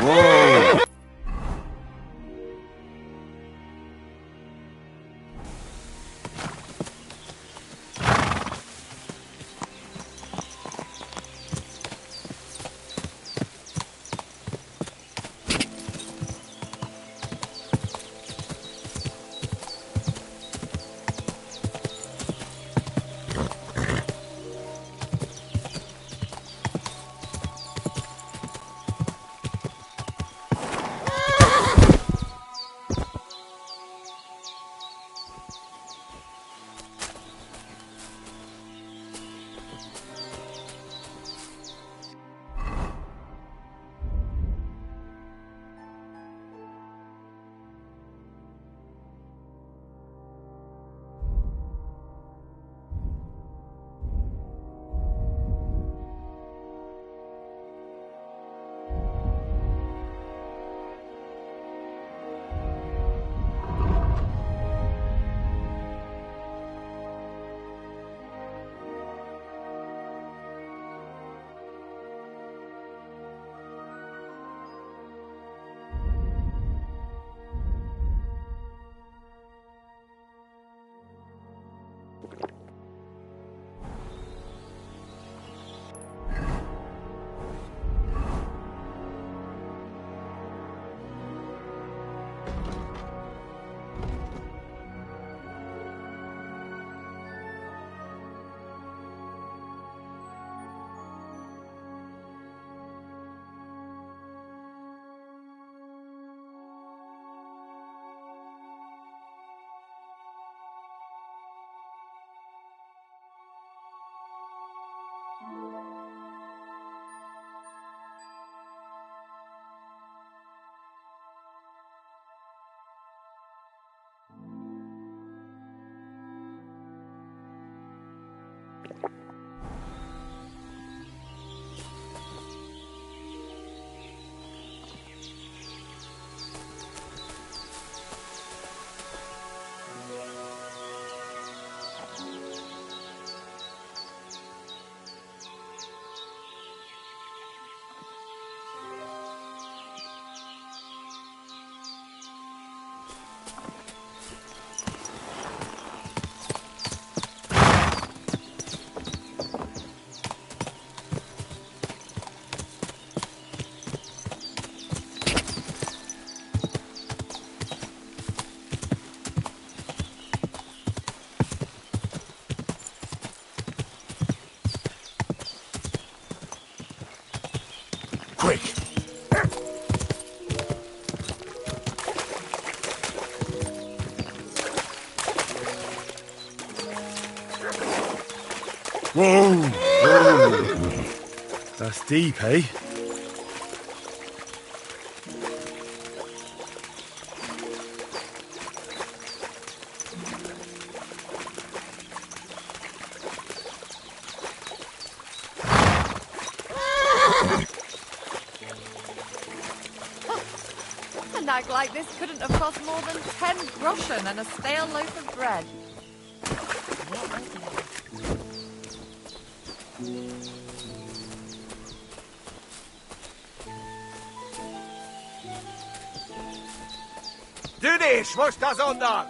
Whoa! Quick! Whoa! Whoa! That's deep, eh? A nag like this couldn't have cost more than 10 groschen and a stale loaf of bread. Du nicht, was das undan?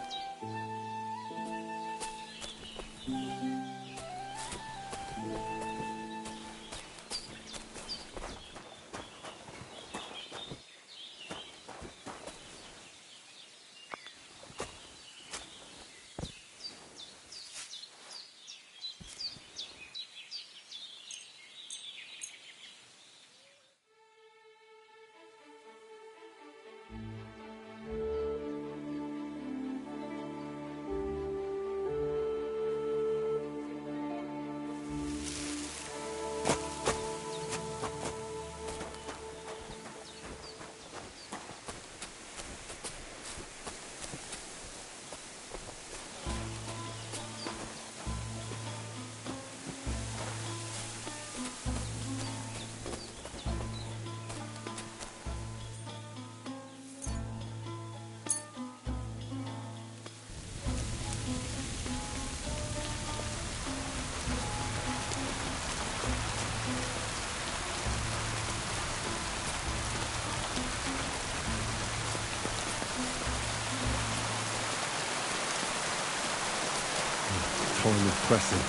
time is pressing.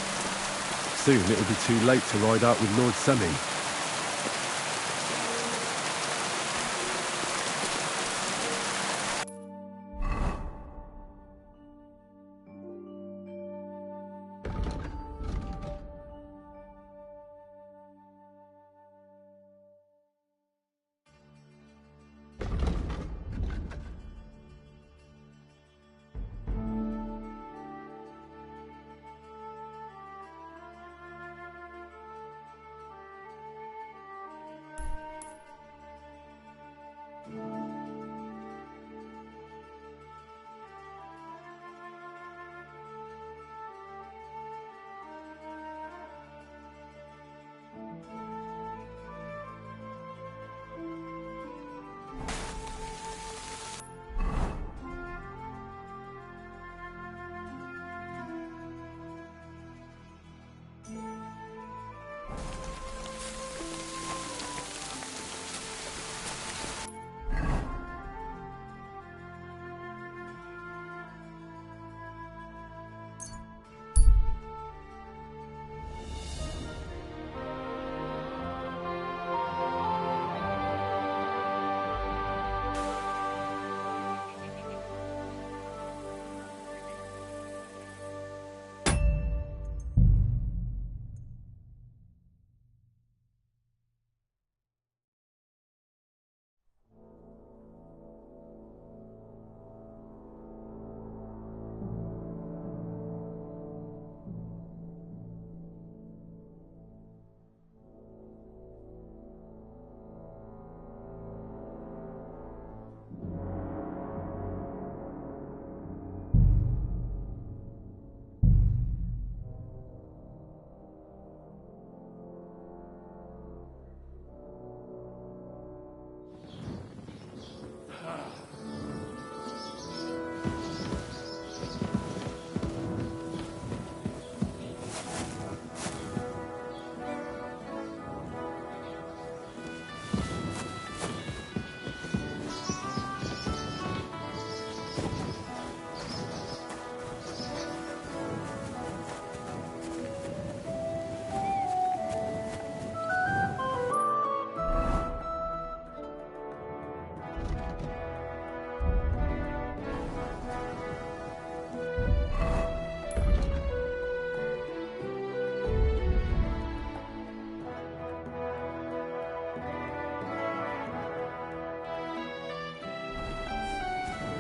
Soon it'll be too late to ride out with Lord Semi.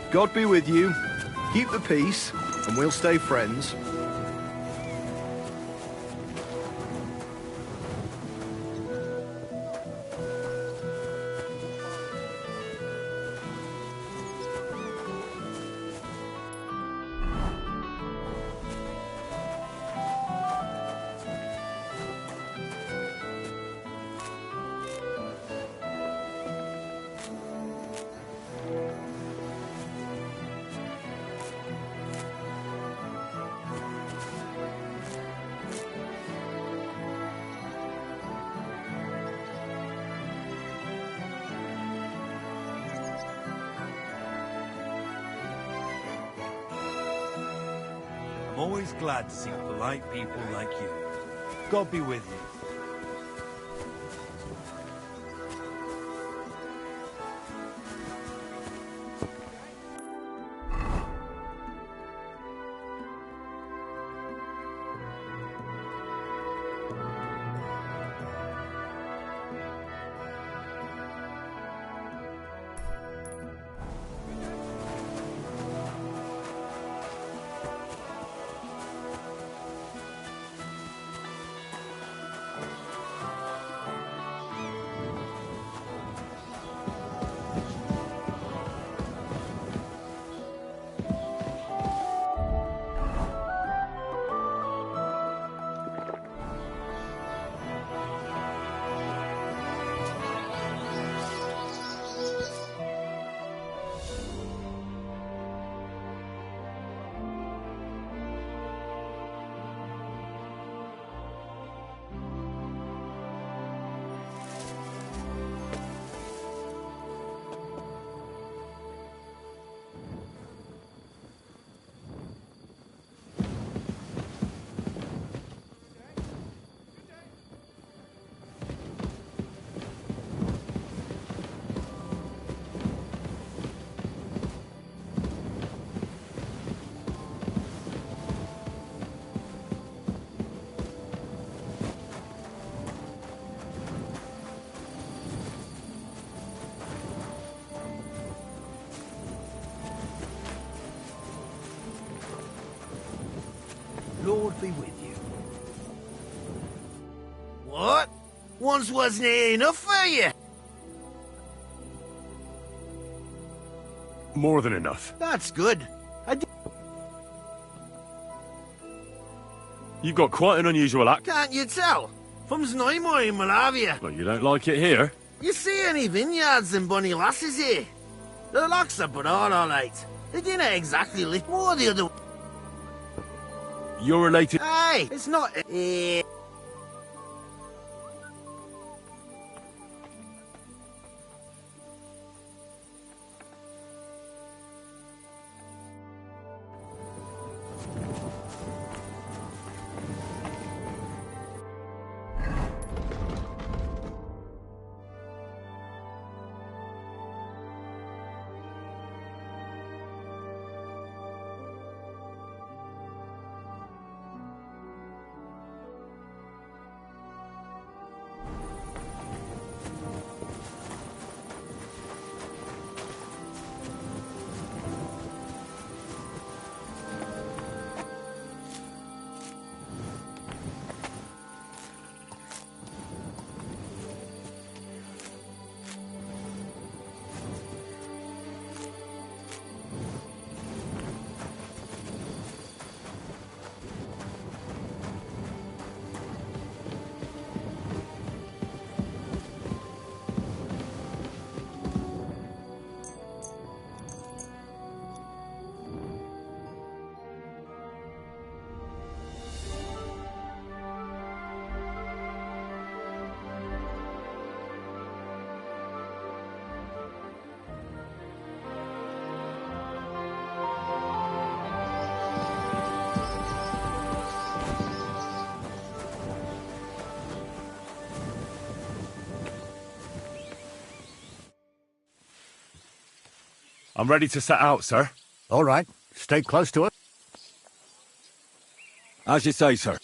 God be with you. Keep the peace, and we'll stay friends. I'm always glad to see polite people like you. God be with you. be with you. What? Once wasn't it enough for you? More than enough. That's good. You've got quite an unusual act. Can't you tell? From Znojmo in Moravia. Well, you don't like it here? You see any vineyards and bonny lasses here? The locks are broad, all right. They didn't exactly live more the other... You're related... Hey, it's not... I'm ready to set out, sir. All right. Stay close to it. As you say, sir.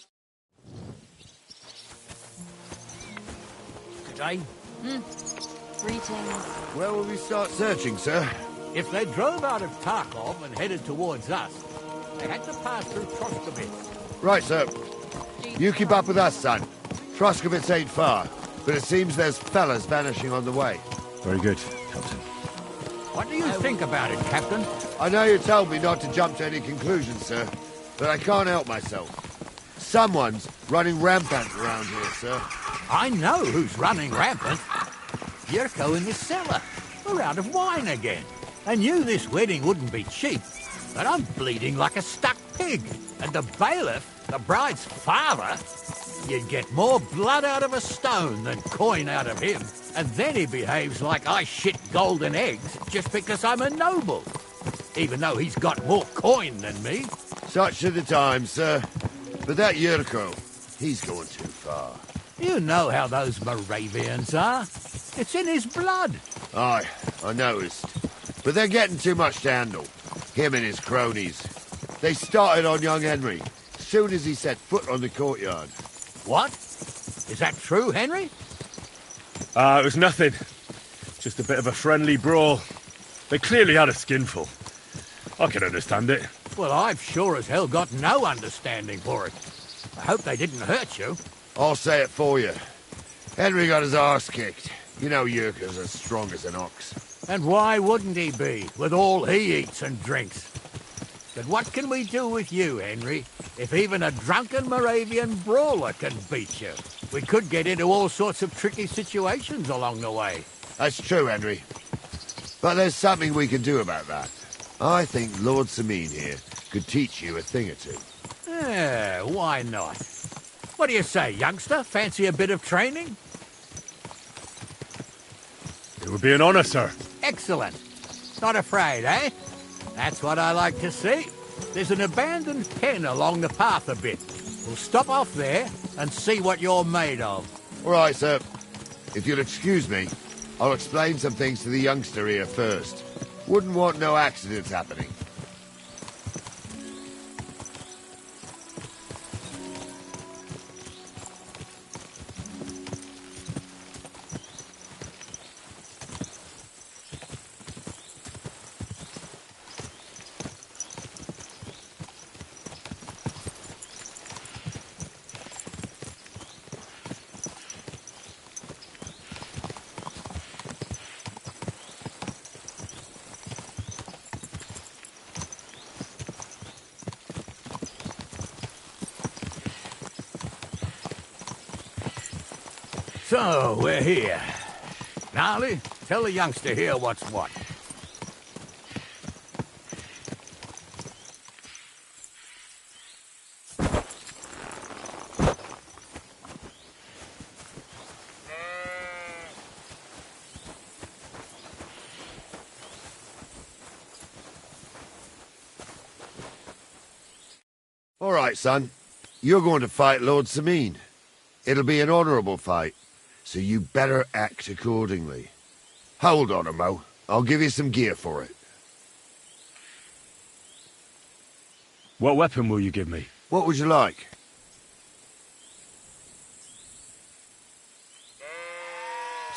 Good day. Greetings. Where will we start searching, sir? If they drove out of Tarkov and headed towards us, they had to pass through Troskovitz. Right, sir. You keep up with us, son. Troskovitz ain't far, but it seems there's fellas vanishing on the way. Very good, Captain. What do you think about it, Captain? I know you told me not to jump to any conclusions, sir, but I can't help myself. Someone's running rampant around here, sir. I know who's running rampant. Yurko in his cellar. We're out of wine again. I knew this wedding wouldn't be cheap, but I'm bleeding like a stuck pig. And the bailiff, the bride's father, you'd get more blood out of a stone than coin out of him. And then he behaves like I shit golden eggs just because I'm a noble. Even though he's got more coin than me. Such are the times, sir. But that Yurko, he's going too far. You know how those Moravians are. It's in his blood. Aye, I noticed. But they're getting too much to handle. Him and his cronies. They started on young Henry, soon as he set foot on the courtyard. What? Is that true, Henry? It was nothing. Just a bit of a friendly brawl. They clearly had a skinful. I can understand it. Well, I've sure as hell got no understanding for it. I hope they didn't hurt you. I'll say it for you. Henry got his arse kicked. You know Yurko's as strong as an ox. And why wouldn't he be, with all he eats and drinks? But what can we do with you, Henry, if even a drunken Moravian brawler can beat you? We could get into all sorts of tricky situations along the way. That's true, Henry. But there's something we can do about that. I think Lord Sameen here could teach you a thing or two. Yeah, why not? What do you say, youngster? Fancy a bit of training? It would be an honour, sir. Excellent. Not afraid, eh? That's what I like to see. There's an abandoned pen along the path a bit. We'll stop off there and see what you're made of. All right, sir. If you'll excuse me, I'll explain some things to the youngster here first. Wouldn't want no accidents happening. So, we're here. Gnarly, tell the youngster here what's what. All right, son. You're going to fight Lord Sameen. It'll be an honourable fight, so you better act accordingly. Hold on, Mo. I'll give you some gear for it. What weapon will you give me? What would you like?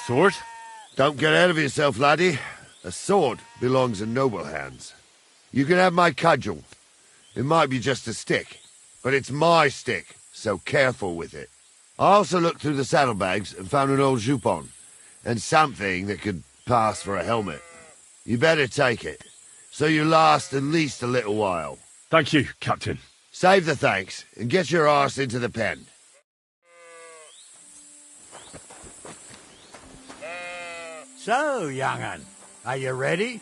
Sword? Don't get ahead of yourself, laddie. A sword belongs in noble hands. You can have my cudgel. It might be just a stick, but it's my stick, so careful with it. I also looked through the saddlebags and found an old jupon, and something that could pass for a helmet. You better take it, so you last at least a little while. Thank you, Captain. Save the thanks, and get your arse into the pen. So, young'un, are you ready?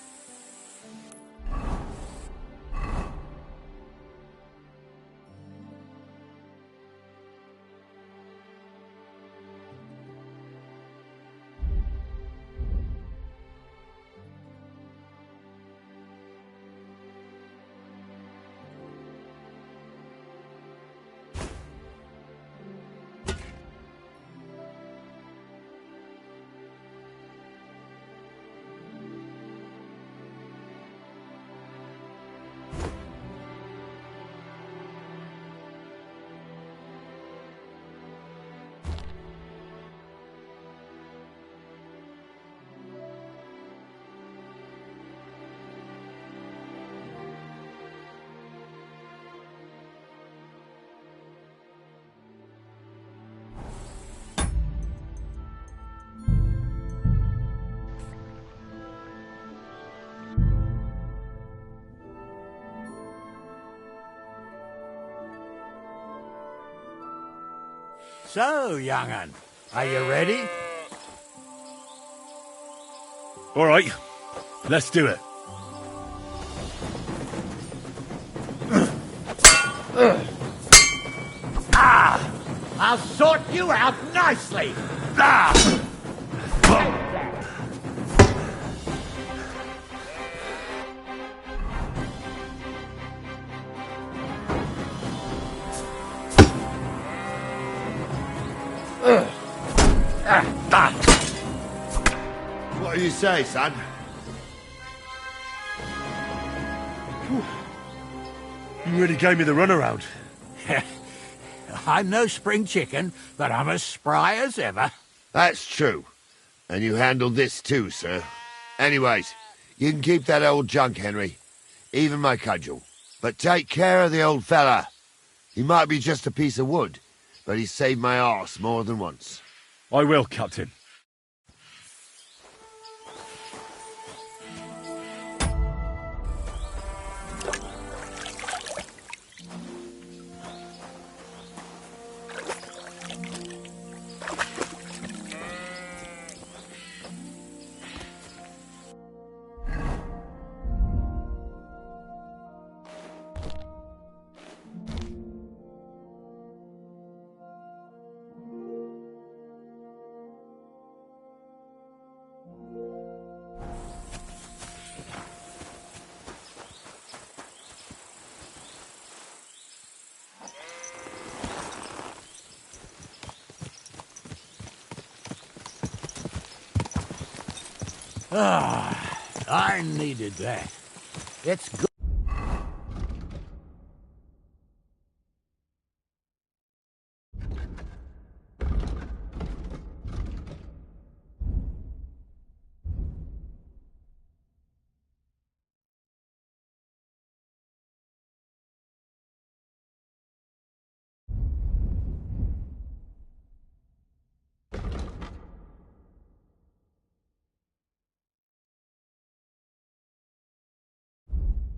So, young'un, are you ready? All right, let's do it. I'll sort you out nicely! What do you say, son? You really gave me the runaround. I'm no spring chicken, but I'm as spry as ever. That's true. And you handled this too, sir. Anyways, you can keep that old junk, Henry. Even my cudgel. But take care of the old fella. He might be just a piece of wood, but he saved my arse more than once. I will, Captain. I needed that. It's good.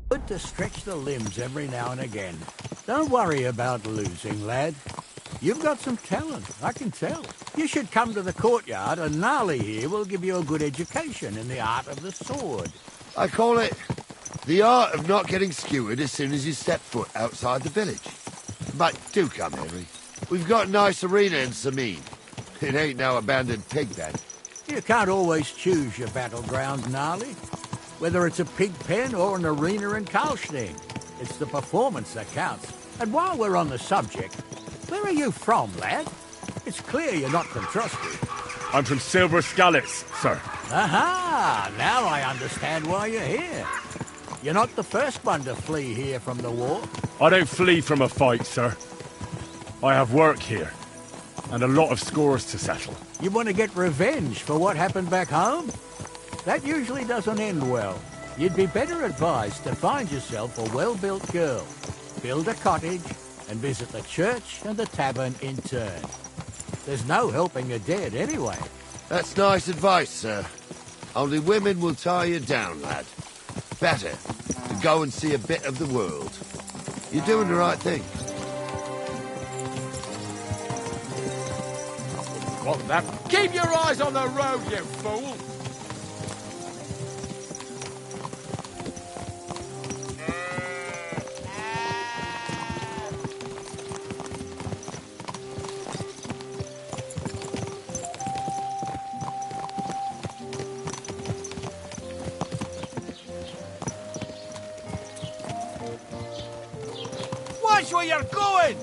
Good to stretch the limbs every now and again. Don't worry about losing, lad. You've got some talent, I can tell. You should come to the courtyard and Gnarly here will give you a good education in the art of the sword. I call it the art of not getting skewered as soon as you step foot outside the village. But do come, Henry. We've got a nice arena in Sameen. It ain't no abandoned pig then. You can't always choose your battleground, Gnarly. Whether it's a pig pen or an arena in Karlstein, it's the performance that counts. And while we're on the subject, where are you from, lad? It's clear you're not from Trusty. I'm from Silver Scallets, sir. Aha! Now I understand why you're here. You're not the first one to flee here from the war. I don't flee from a fight, sir. I have work here, and a lot of scores to settle. You want to get revenge for what happened back home? That usually doesn't end well. You'd be better advised to find yourself a well-built girl, build a cottage, and visit the church and the tavern in turn. There's no helping a dead anyway. That's nice advice, sir. Only women will tie you down, lad. Better to go and see a bit of the world. You're doing the right thing. What that? Keep your eyes on the road, you fool! Watch where you're going!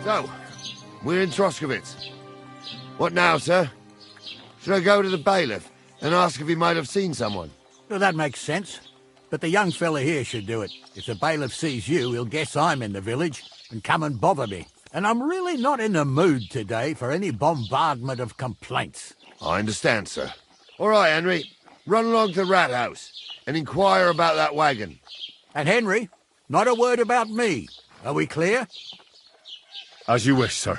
So, we're in Troskowitz. What now, sir? Should I go to the bailiff and ask if he might have seen someone? Well, that makes sense. But the young fella here should do it. If the bailiff sees you, he'll guess I'm in the village and come and bother me. And I'm really not in the mood today for any bombardment of complaints. I understand, sir. All right, Henry. Run along to Rat House and inquire about that wagon. And Henry, not a word about me. Are we clear? As you wish, sir.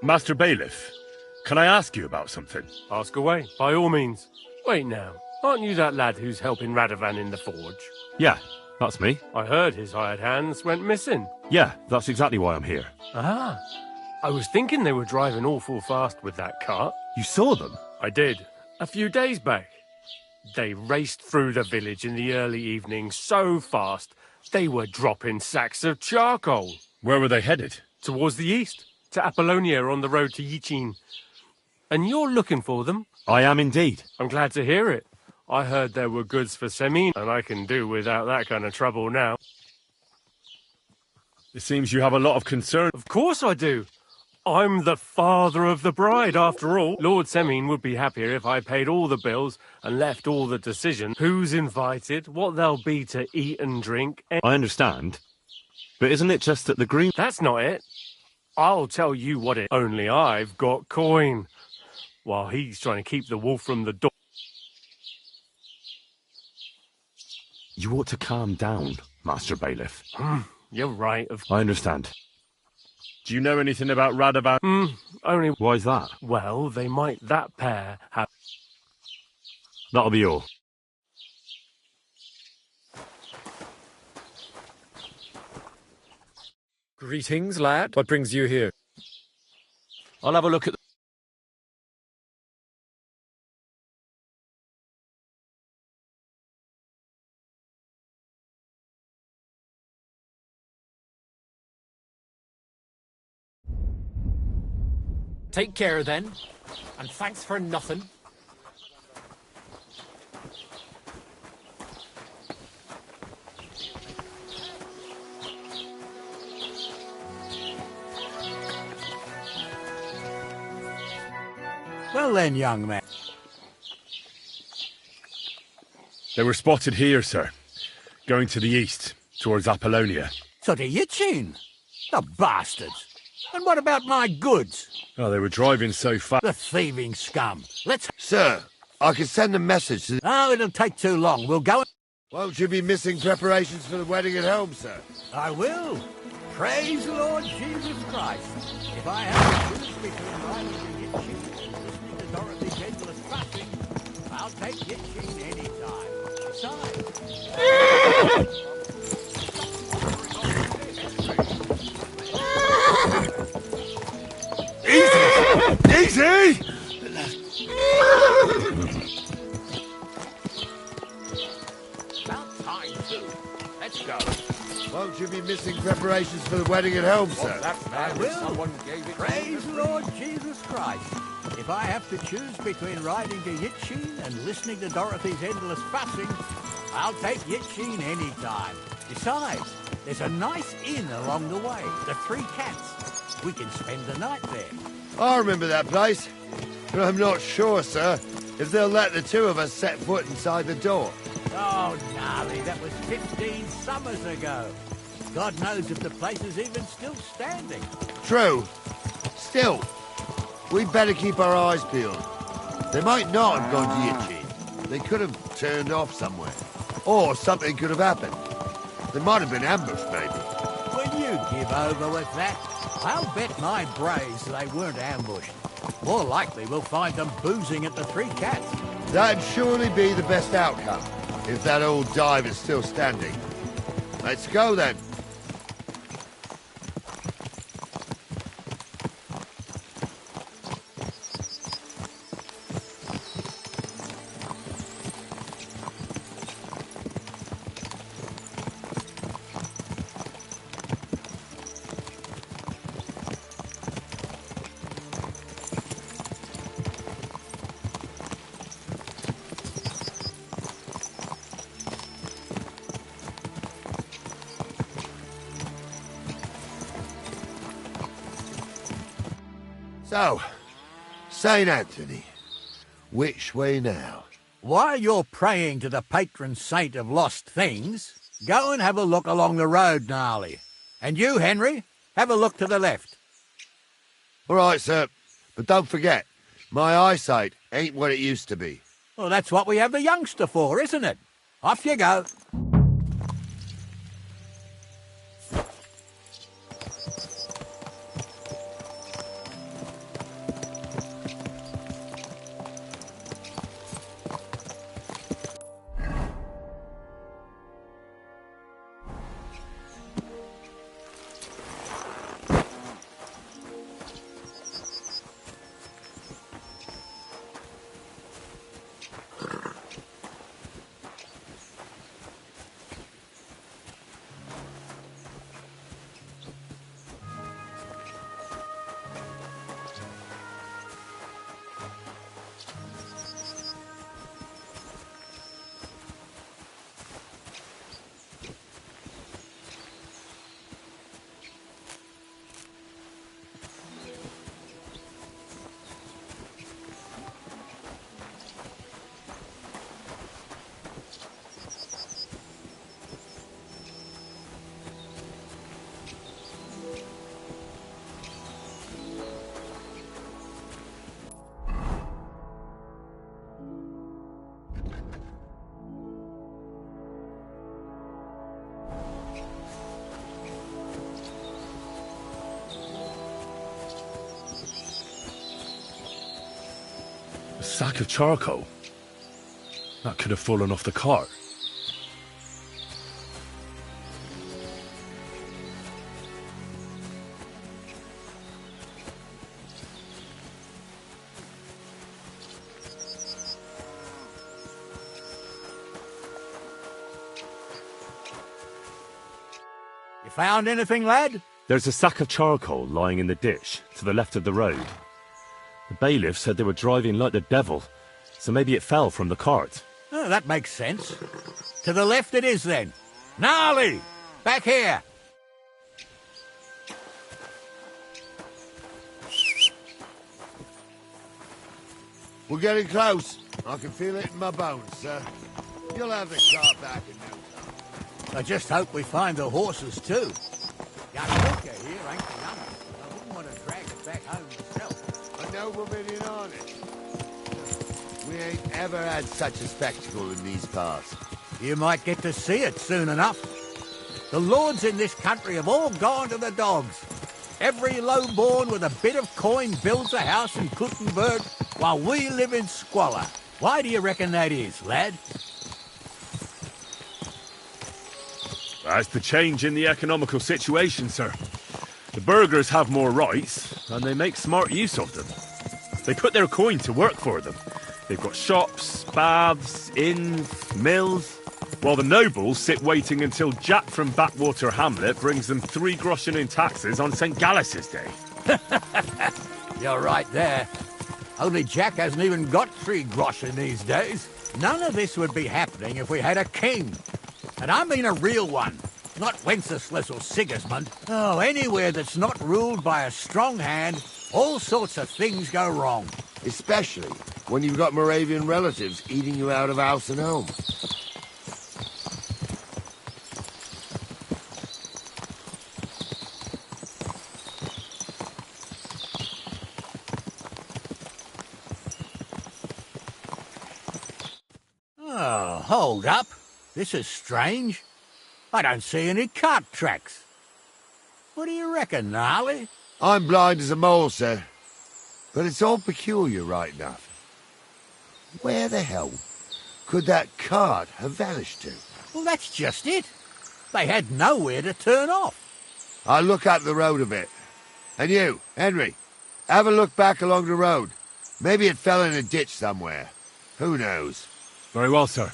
Master Bailiff, can I ask you about something? Ask away, by all means. Wait now, aren't you that lad who's helping Radovan in the forge? Yeah, that's me. I heard his hired hands went missing. Yeah, that's exactly why I'm here. Ah, I was thinking they were driving awful fast with that cart. You saw them? I did, a few days back. They raced through the village in the early evening so fast, they were dropping sacks of charcoal. Where were they headed? Towards the east, to Apollonia on the road to Yichin. And you're looking for them? I am indeed. I'm glad to hear it. I heard there were goods for Semin, and I can do without that kind of trouble now. It seems you have a lot of concern. Of course I do. I'm the father of the bride, after all. Lord Semine would be happier if I paid all the bills and left all the decision. Who's invited, what there'll be to eat and drink. I understand. But isn't it just that the green... That's not it. I'll tell you what it... Only I've got coin, while he's trying to keep the wolf from the door. You ought to calm down, Master Bailiff. You're right, I understand. Do you know anything about Radavan? only... Why's that? Well, they might that pair have... That'll be all. Greetings, lad. What brings you here? I'll have a look at the... Take care, then. And thanks for nothing. Well then, young man. They were spotted here, sir. Going to the east, towards Apollonia. So to Yitchin. The bastards. And what about my goods? Oh, they were driving so fast. The thieving scum. Let's... Sir, I can send a message to... Oh, it'll take too long. We'll go... Won't you be missing preparations for the wedding at home, sir? I will. Praise the Lord Jesus Christ. If I have to choose between riding to Yitchin and listening to Dorothy's endless fussing, I'll take Yitchin any time. Easy! About time, too. Let's go. Won't you be missing preparations for the wedding at home, sir? That's I bad. will. Someone gave it Praise the Lord Jesus Christ. If I have to choose between riding to Yitchin and listening to Dorothy's endless fussing, I'll take Yitchin any time. Besides, there's a nice inn along the way, the Three Cats. We can spend the night there. I remember that place. But I'm not sure, sir, if they'll let the two of us set foot inside the door. Oh, gnarly, that was 15 summers ago. God knows if the place is even still standing. True. Still, we'd better keep our eyes peeled. They might not have gone to Yitchin. They could have turned off somewhere. Or something could have happened. They might have been ambushed, maybe. Will you give over with that? I'll bet my brains they weren't ambushed. More likely we'll find them boozing at the Three Cats. That'd surely be the best outcome, if that old dive is still standing. Let's go, then. So, St. Anthony, which way now? While you're praying to the patron saint of lost things, go and have a look along the road, Gnarly. And you, Henry, have a look to the left. All right, sir. But don't forget, my eyesight ain't what it used to be. Well, that's what we have the youngster for, isn't it? Off you go. Sack of charcoal? That could have fallen off the cart. You found anything, lad? There's a sack of charcoal lying in the ditch to the left of the road. The bailiff said they were driving like the devil, so maybe it fell from the cart. Oh, that makes sense. To the left it is, then. Gnarly! Back here! We're getting close. I can feel it in my bones, sir. You'll have the car back in no time. I just hope we find the horses, too. Young Milker here ain't the number. I wouldn't want to drag it back home myself. A noble million on it. We ain't ever had such a spectacle in these parts. You might get to see it soon enough. The lords in this country have all gone to the dogs. Every lowborn with a bit of coin builds a house in Kuttenberg while we live in squalor. Why do you reckon that is, lad? That's the change in the economical situation, sir. The burghers have more rights, and they make smart use of them. They put their coin to work for them. They've got shops, baths, inns, mills, while the nobles sit waiting until Jack from Backwater Hamlet brings them 3 groschen in taxes on St. Gallus's Day. You're right there. Only Jack hasn't even got 3 groschen these days. None of this would be happening if we had a king. And I mean a real one, not Wenceslas or Sigismund. Oh, anywhere that's not ruled by a strong hand, all sorts of things go wrong. Especially when you've got Moravian relatives eating you out of house and home. Oh, hold up. This is strange. I don't see any cart tracks. What do you reckon, Gnarly? I'm blind as a mole, sir. But it's all peculiar right enough. Where the hell could that cart have vanished to? Well, that's just it. They had nowhere to turn off. I'll look up the road a bit. And you, Henry, have a look back along the road. Maybe it fell in a ditch somewhere. Who knows? Very well, sir.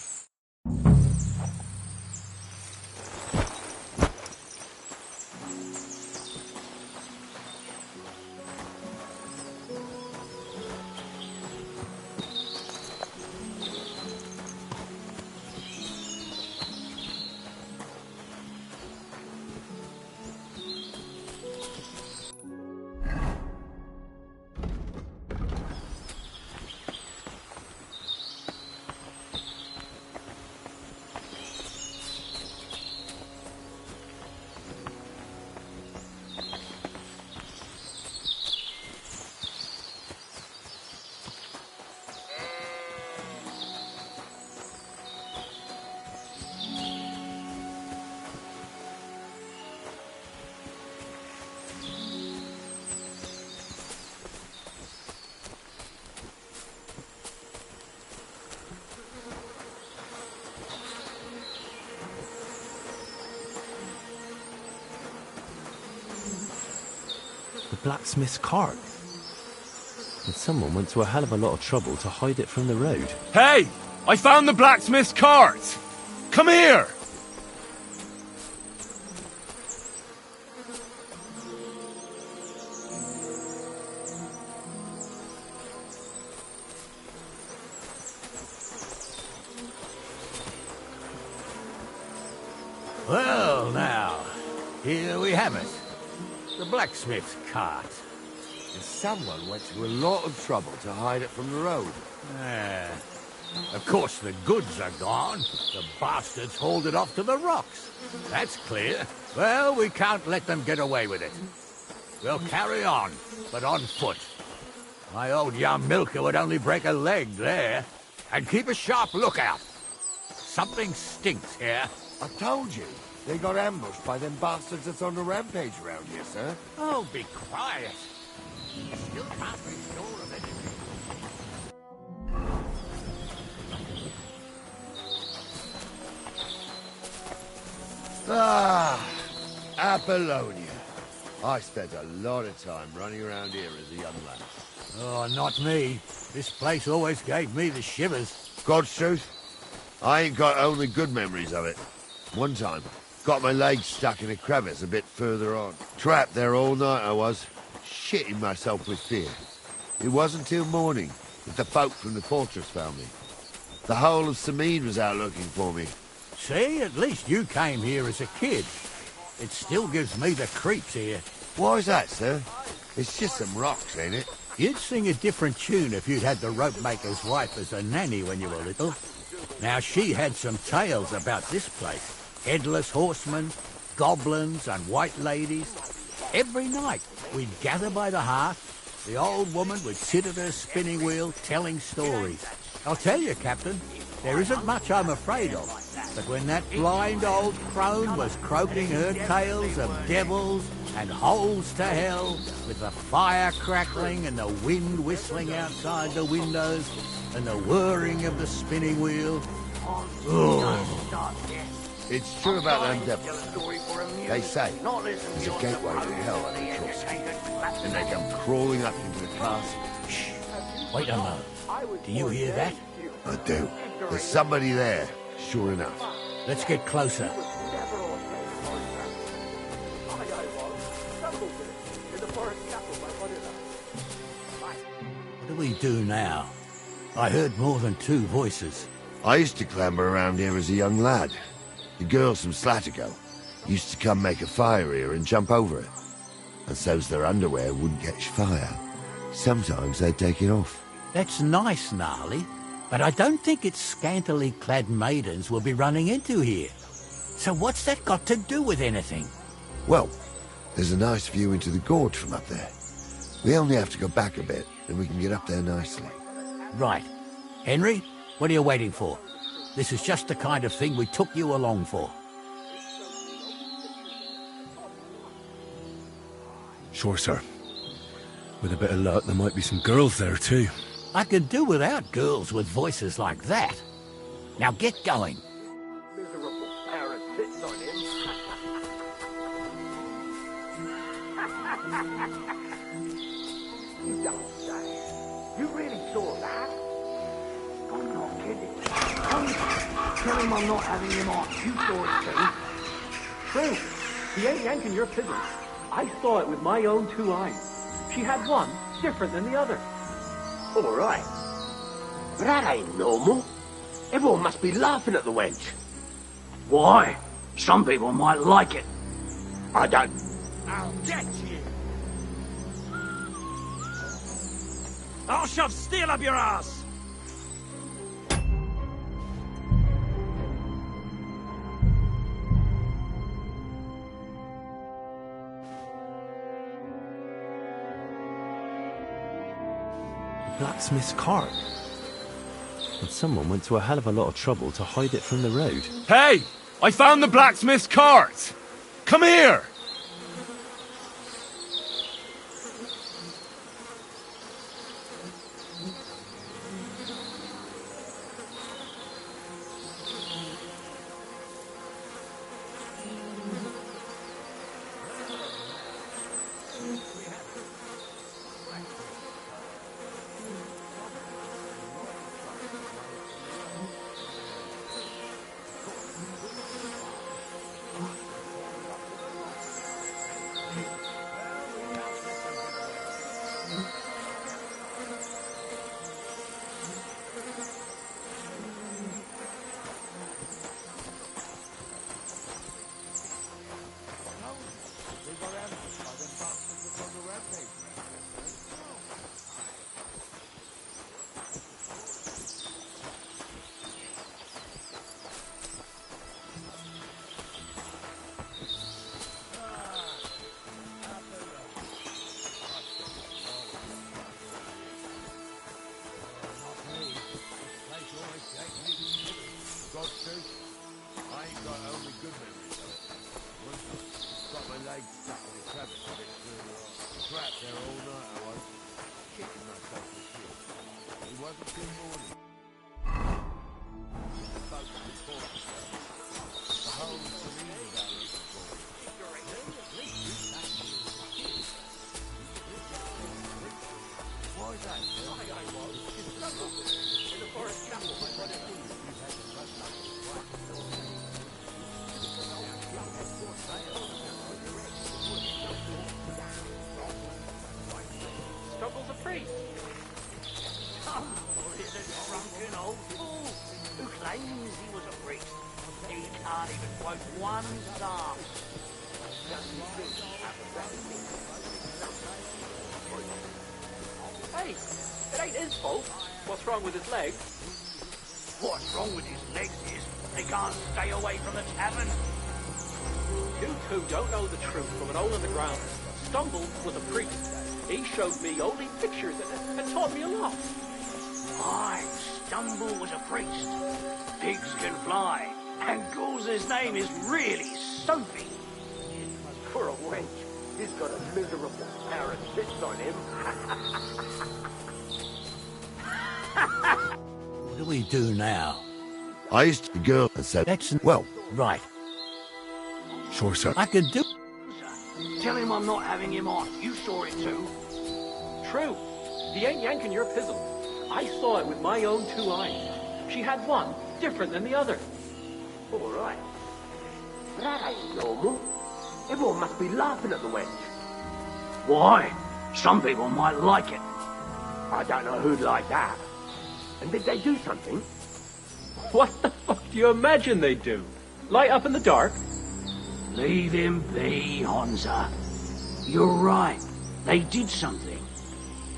The blacksmith's cart. And someone went to a hell of a lot of trouble to hide it from the road. Hey! I found the blacksmith's cart! Come here! Well, now, here we have it. The blacksmith's cart. And someone went to a lot of trouble to hide it from the road. Of course, the goods are gone. The bastards hauled it off to the rocks. That's clear. Well, we can't let them get away with it. We'll carry on, but on foot. My old young milker would only break a leg there. And keep a sharp lookout. Something stinks here. I told you. They got ambushed by them bastards that's on the rampage around here, sir. Oh, be quiet. You still can't be sure of anything. Ah, Apollonia. I spent a lot of time running around here as a young lad. Oh, not me. This place always gave me the shivers. God's truth, I ain't got only good memories of it. One time, got my leg stuck in a crevice a bit further on. Trapped there all night I was, shitting myself with fear. It wasn't till morning that the folk from the fortress found me. The whole of Samid was out looking for me. See, at least you came here as a kid. It still gives me the creeps here. Why's that, sir? It's just some rocks, ain't it? You'd sing a different tune if you'd had the rope maker's wife as a nanny when you were little. Now, she had some tales about this place. Headless horsemen, goblins and white ladies. Every night, we'd gather by the hearth. The old woman would sit at her spinning wheel telling stories. I'll tell you, Captain, there isn't much I'm afraid of. But when that blind old crone was croaking her tales of devils and holes to hell, with the fire crackling and the wind whistling outside the windows and the whirring of the spinning wheel... It's true about them devils. They say there's a gateway to hell on the Trotsky, and they come crawling up into the castle. Shh! Wait a moment. Do you hear that? I do. There's somebody there, sure enough. Let's get closer. What do we do now? I heard more than two voices. I used to clamber around here as a young lad. The girls from Slatigo used to come make a fire here and jump over it. And so's their underwear wouldn't catch fire. Sometimes they'd take it off. That's nice, Gnarly, but I don't think it's scantily clad maidens we'll be running into here. So what's that got to do with anything? Well, there's a nice view into the gorge from up there. We only have to go back a bit, and we can get up there nicely. Right. Henry, what are you waiting for? This is just the kind of thing we took you along for. Sure, sir. With a bit of luck, there might be some girls there, too. I could do without girls with voices like that. Now get going. Miserable parrot sitting on him. You don't say. You really saw that? I'm not kidding. Tell him I'm not having him on. You saw it too. True. He ain't yanking your pigeons. I saw it with my own two eyes. She had one different than the other. All right. But that ain't normal. Everyone must be laughing at the wench. Why? Some people might like it. I don't. I'll get you. I'll shove steel up your ass. Blacksmith's cart. And someone went to a hell of a lot of trouble to hide it from the road. Hey! I found the blacksmith's cart! Come here! Stumble's a priest. He's a drunken old fool who claims he was a priest. He can't even quote one psalm. Hey, it ain't his fault. What's wrong with his legs? What's wrong with his legs is they can't stay away from the tavern. You two don't know the truth from an hole in the ground. Stumble was a priest. He showed me holy pictures and taught me a lot. Aye, Stumble was a priest. Pigs can fly, and Gauze's name is really Sophie. For a wench, he's got a miserable pair of tits on him. What do we do now? I used to be a girl and said, well, Right. sure, sir. I could do... Tell him I'm not having him on. You saw it too. True. He ain't yanking your pizzle. I saw it with my own 2 eyes. She had one different than the other. All right. That ain't normal. Everyone must be laughing at the wench. Why? Some people might like it. I don't know who'd like that. And did they do something? What the fuck do you imagine they'd do? Light up in the dark? Leave him be, Honza. You're right. They did something.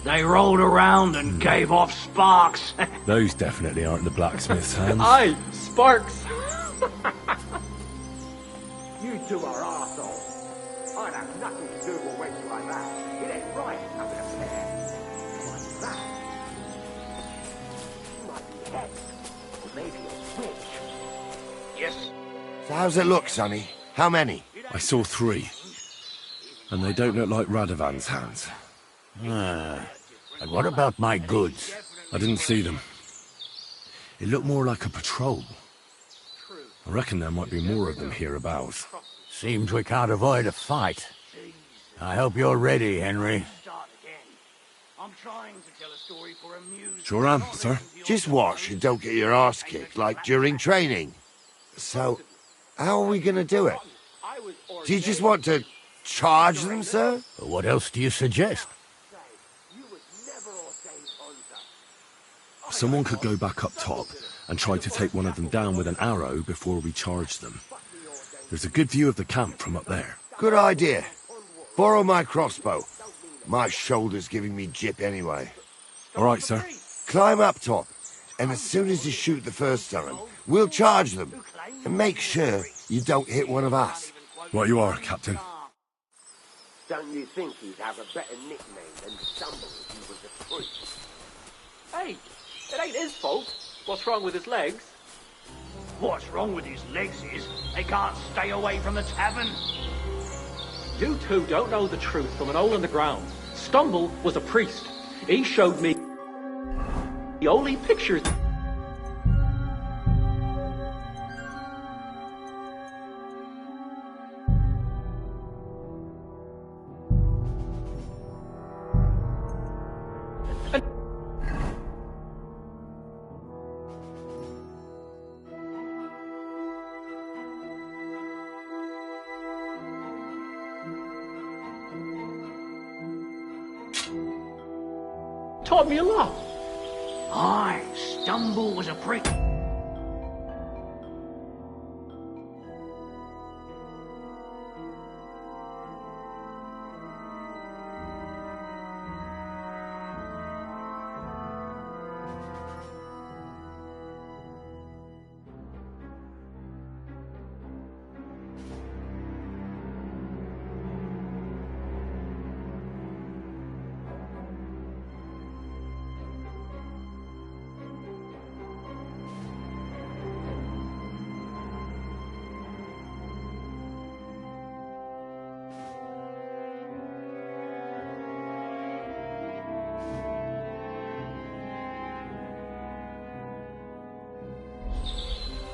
They rolled around and gave off sparks. Those definitely aren't the blacksmith's hands. Aye, sparks. You two are arseholes. I'd have nothing to do with a wench like that. It ain't right having a pair. What's that? She might be head, or maybe a witch. Yes. So how's it look, Sonny? How many? I saw 3. And they don't look like Radovan's hands. And what about my goods? I didn't see them. It looked more like a patrol. I reckon there might be more of them hereabouts. Seems we can't avoid a fight. I hope you're ready, Henry. Start again. I'm trying to tell a story for amusement. Sure am, sir. Just watch and don't get your arse kicked like during training. So, how are we going to do it? Do you just want to charge them, sir? What else do you suggest? Someone could go back up top and try to take one of them down with an arrow before we charge them. There's a good view of the camp from up there. Good idea. Borrow my crossbow. My shoulder's giving me jip anyway. All right, sir. Climb up top, and as soon as you shoot the first time, we'll charge them. And make sure you don't hit one of us. Right you are, Captain. Don't you think he'd have a better nickname than Stumble if he was a priest? Hey, it ain't his fault. What's wrong with his legs? What's wrong with his legs is they can't stay away from the tavern. You two don't know the truth from an hole in the ground. Stumble was a priest. He showed me the holy pictures. Taught me a lot. Aye, Stumble was a prick.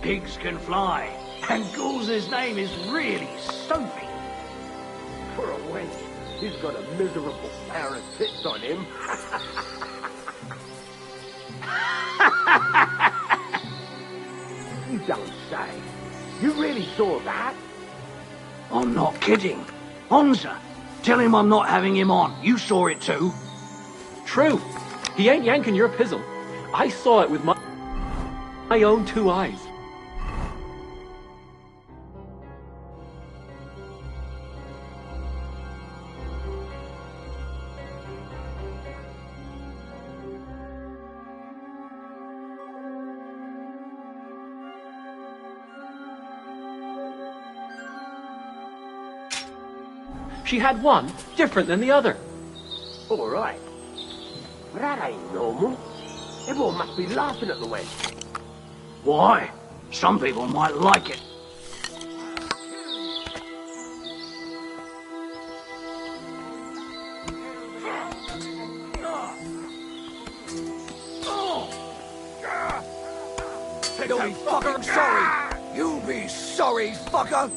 Pigs can fly, and Gauze's name is really Sophie. For a wench, he's got a miserable pair of tits on him. saw that? I'm not kidding. Honza, tell him I'm not having him on. You saw it too. True. He ain't yanking your pizzle. I saw it with my own 2 eyes. She had one different than the other. All right. But that ain't normal. Everyone must be laughing at the wench. Why? Some people might like it. Silly fucker, I'm sorry. You be sorry, fucker.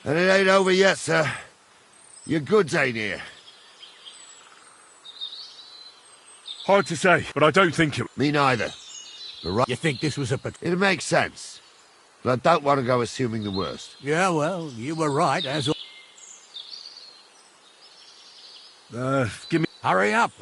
And it ain't over yet, sir. Your goods ain't here. Hard to say, but I don't think it... Me neither. But You think this was a... it makes sense. But I don't want to go assuming the worst. Yeah, well, you were right, as... Give me... Hurry up.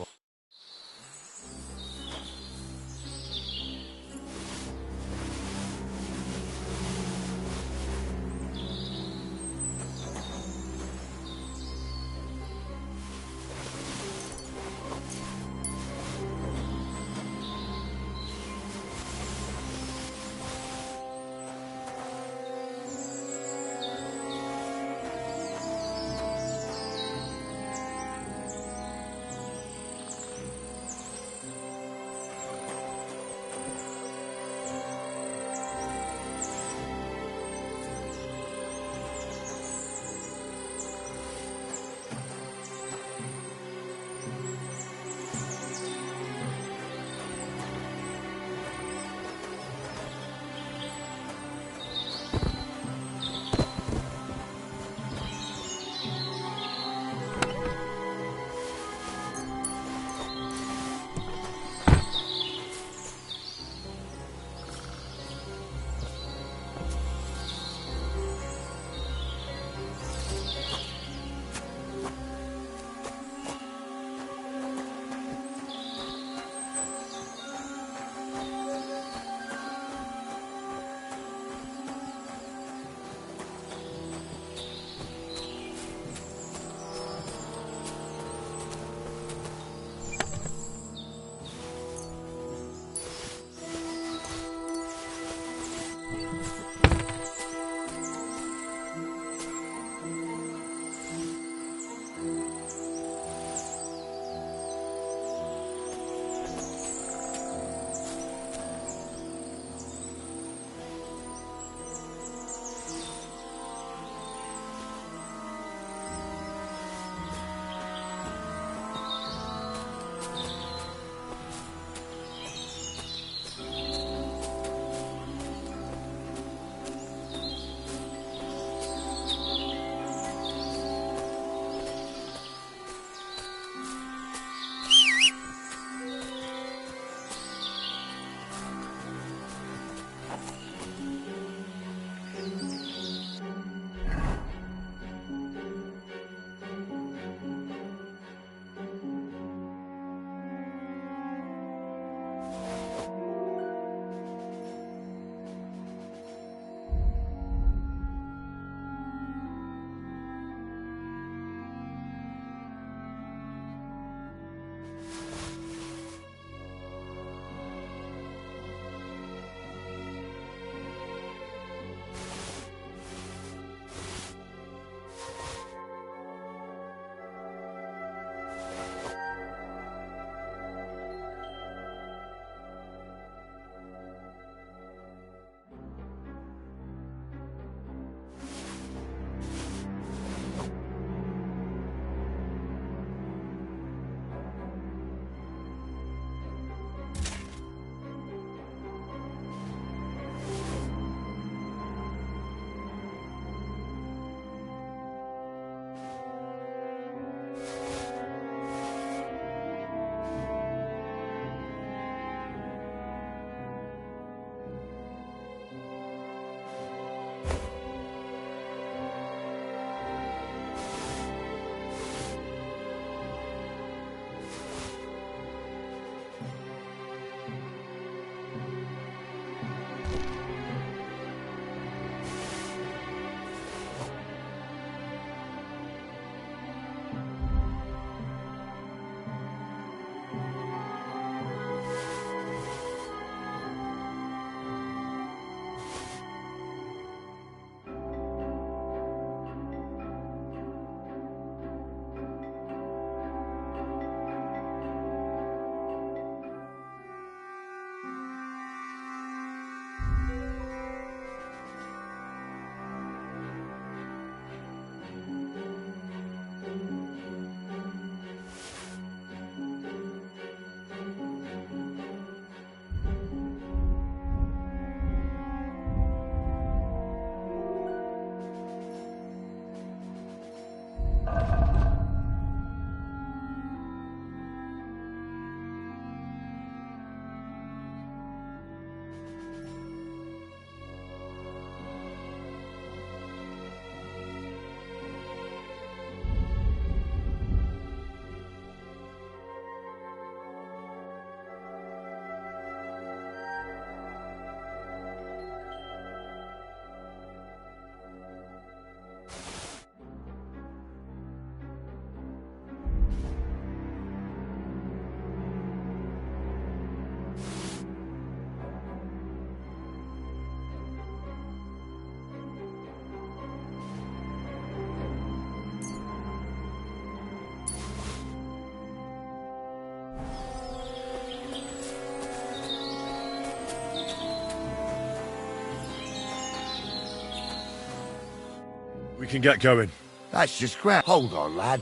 can get going. That's just grand. Hold on, lad.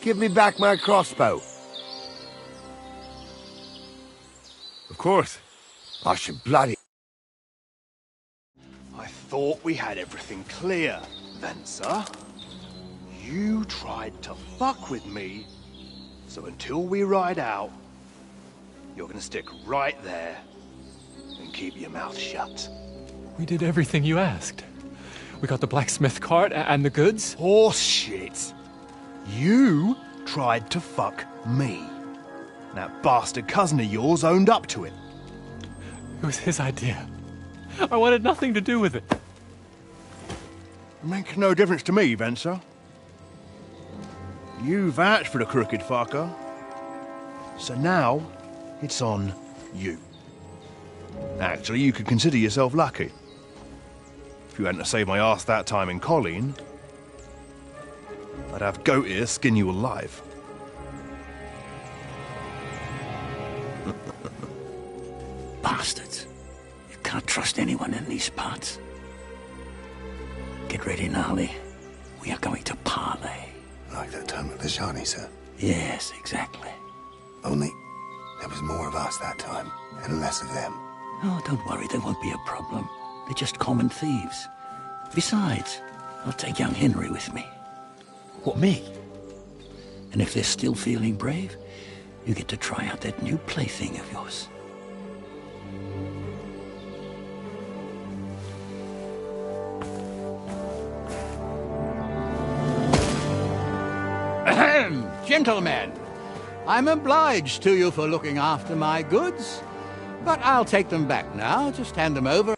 Give me back my crossbow. Of course. I should bloody... I thought we had everything clear, Venser. You tried to fuck with me, so until we ride out, you're gonna stick right there and keep your mouth shut. We did everything you asked. We got the blacksmith cart and the goods. Horse shit. You tried to fuck me. That bastard cousin of yours owned up to it. It was his idea. I wanted nothing to do with it. Make no difference to me, Venser. You vouched for the crooked fucker. So now, it's on you. Actually, you could consider yourself lucky. If you hadn't saved my ass that time in Colleen, I'd have goat ear skin you alive. Bastards. You can't trust anyone in these parts. Get ready, Gnarly. We are going to parley. Like that time at the Shani, sir? Yes, exactly. Only there was more of us that time, and less of them. Oh, don't worry, there won't be a problem. They're just common thieves. Besides, I'll take young Henry with me. What, me? And if they're still feeling brave, you get to try out that new plaything of yours. Ahem, gentlemen, I'm obliged to you for looking after my goods, but I'll take them back now. Just hand them over.